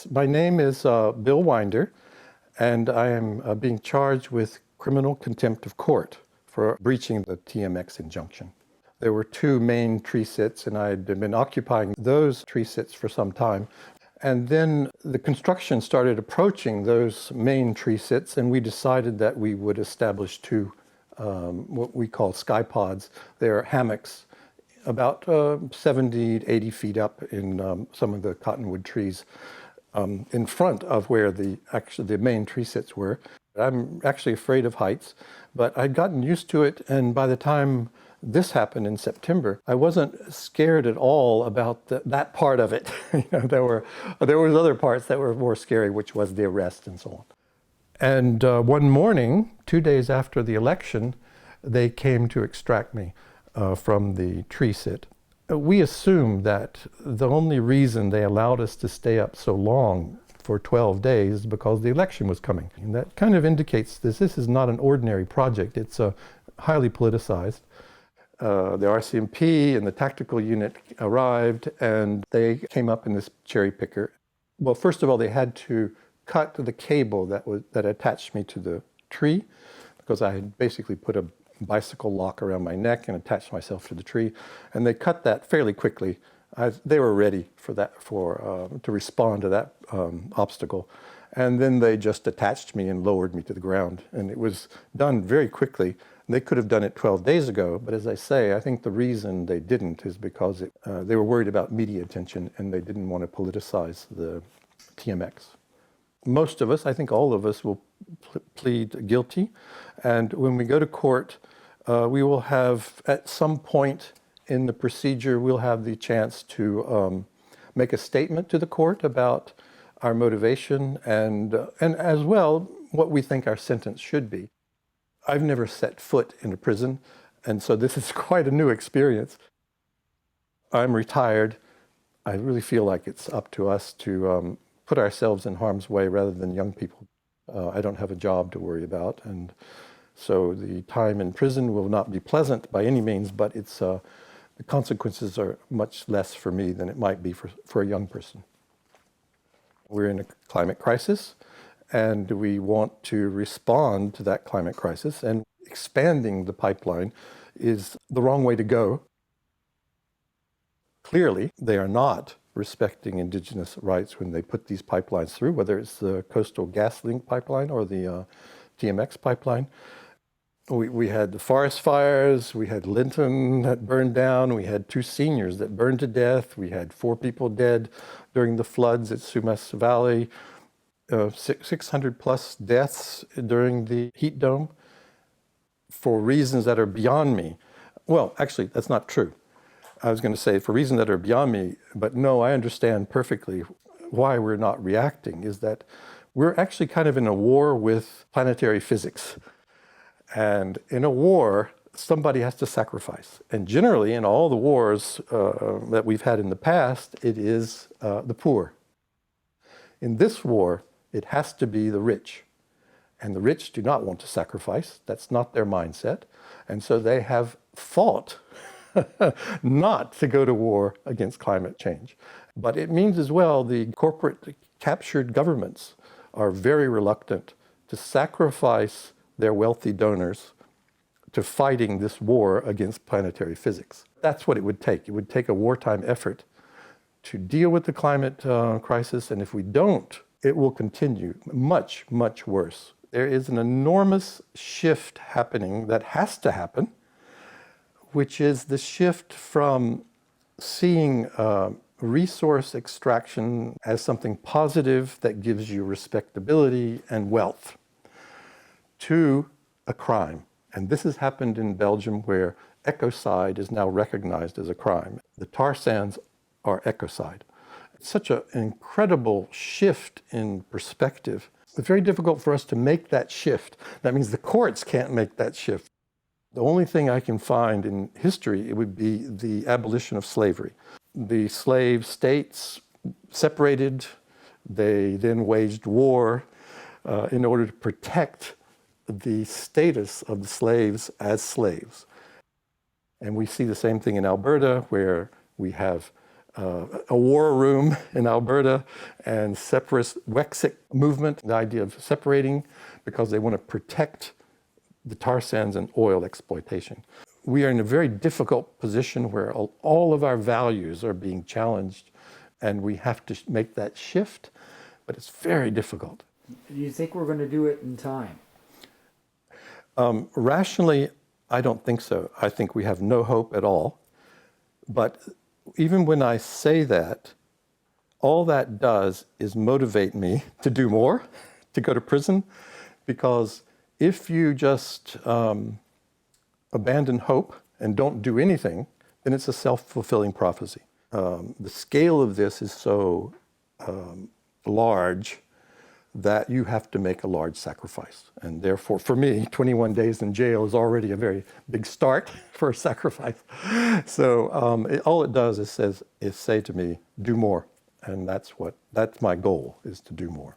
Yes, my name is Bill Winder, and I am being charged with criminal contempt of court for breaching the TMX injunction. There were two main tree sits, and I had been occupying those tree sits for some time. And then the construction started approaching those main tree sits, and we decided that we would establish two what we call sky pods. They're hammocks about 70 to 80 feet up in some of the cottonwood trees in front of where the main tree sits were. I'm actually afraid of heights, but I'd gotten used to it, and by the time this happened in September, I wasn't scared at all about that part of it. There was other parts that were more scary, which was the arrest and so on. And one morning, 2 days after the election, they came to extract me from the tree sit. We assumed that the only reason they allowed us to stay up so long for 12 days is because the election was coming. And that kind of indicates this is not an ordinary project. It's highly politicized. The RCMP and the tactical unit arrived, and they came up in this cherry picker. Well, first of all, they had to cut the cable that attached me to the tree, because I had basically put a bicycle lock around my neck and attached myself to the tree, and they cut that fairly quickly. They were ready for that, to respond to that obstacle, and then they just attached me and lowered me to the ground, and it was done very quickly. They could have done it 12 days ago, but as I say, I think the reason they didn't is because they were worried about media attention, and they didn't want to politicize the TMX. Most of us, I think all of us, will plead guilty, and when we go to court, we will have, at some point in the procedure, we'll have the chance to make a statement to the court about our motivation and as well what we think our sentence should be. I've never set foot in a prison, and so this is quite a new experience. I'm retired. I really feel like it's up to us to put ourselves in harm's way rather than young people. I don't have a job to worry about, and so the time in prison will not be pleasant by any means, but the consequences are much less for me than it might be for a young person. We're in a climate crisis, and we want to respond to that climate crisis, and expanding the pipeline is the wrong way to go. Clearly, they are not respecting Indigenous rights when they put these pipelines through, whether it's the Coastal GasLink pipeline or the TMX pipeline. We had the forest fires, we had Linton that burned down, we had 2 seniors that burned to death, we had 4 people dead during the floods at Sumas Valley, 600 plus deaths during the heat dome for reasons that are beyond me. Well, actually, that's not true. I was going to say for reasons that are beyond me, but no, I understand perfectly why we're not reacting, is that we're actually kind of in a war with planetary physics. And in a war, somebody has to sacrifice. And generally, in all the wars that we've had in the past, it is the poor. In this war, it has to be the rich. And the rich do not want to sacrifice. That's not their mindset. And so they have fought not to go to war against climate change. But it means as well the corporate captured governments are very reluctant to sacrifice their wealthy donors to fighting this war against planetary physics. That's what it would take. It would take a wartime effort to deal with the climate crisis, and if we don't, it will continue much, much worse. There is an enormous shift happening that has to happen, which is the shift from seeing resource extraction as something positive that gives you respectability and wealth to a crime. And this has happened in Belgium, where ecocide is now recognized as a crime. The tar sands are ecocide. It's such an incredible shift in perspective. It's very difficult for us to make that shift. That means the courts can't make that shift. The only thing I can find in history, it would be the abolition of slavery. The slave states separated. They then waged war in order to protect the status of the slaves as slaves. And we see the same thing in Alberta, where we have a war room in Alberta and separatist Wexit movement, the idea of separating because they want to protect the tar sands and oil exploitation. We are in a very difficult position where all of our values are being challenged, and we have to make that shift, but it's very difficult. Do you think we're going to do it in time? Rationally, I don't think so. I think we have no hope at all. But even when I say that, all that does is motivate me to do more, to go to prison, because if you just abandon hope and don't do anything, then it's a self-fulfilling prophecy. The scale of this is so large that you have to make a large sacrifice. And therefore, for me, 21 days in jail is already a very big start for a sacrifice. So all it does is say to me, do more. And that's my goal, is to do more.